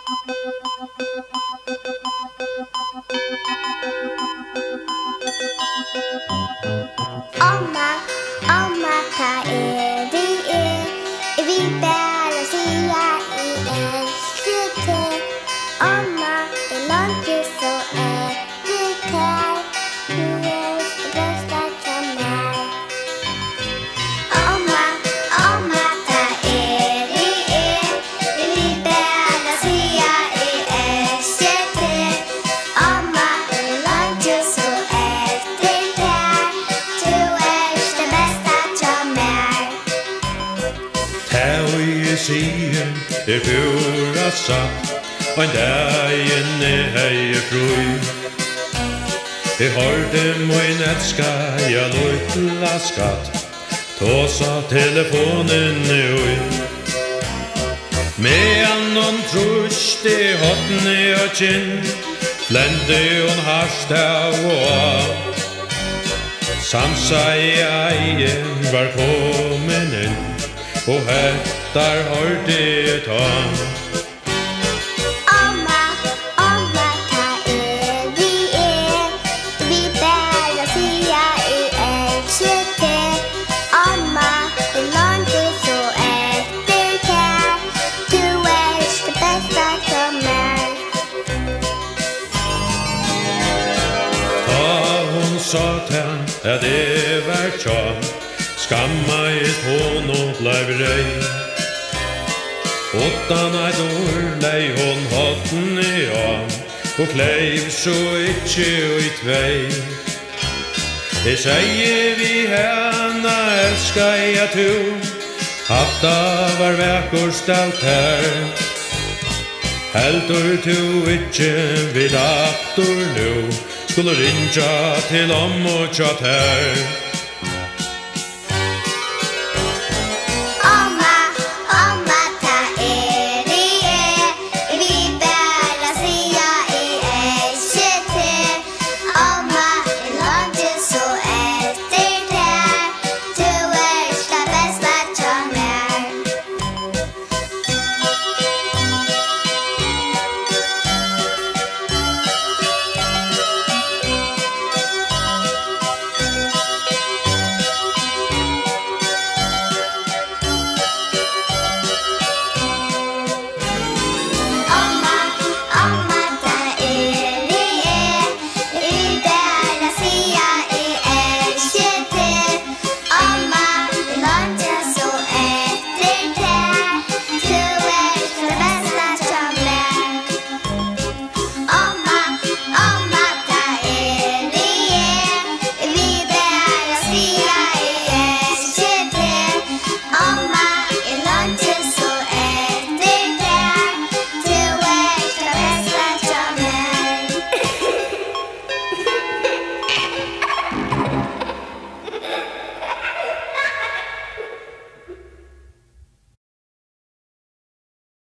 Amma, amma, ta vi vi bara säga i en skjutte. Amma, det låter så du tar, du är det bästa som är. Amma, amma, ta vi bara säga i en skjutte. Amma, det låter så du tar, du är det bästa som är. Tæi sier pura satt, og en dagen hei frui. Hørte min elska, ja lutla skatt, tåsa telefonen ui. Medan hon trusht i hotne og kinn, flente hon harst av og av. Sansa i eien var kommen inn, og hettar hørte et han. Amma, amma, ta vi bara säga i en skjutte. Amma, det låter så du tar, du är det bästa som är. Ta hon sa til at det var tja, skamma i hon og blev rei. Åttan eit år lei hon hotten i an, og kleiv så ikkje i tvei. Jeg sier vi henne elska jeg to, hatta var vekkurst alt her. Heldur tu ikkje vid attor nu, skulle rinja til om og tjatt her.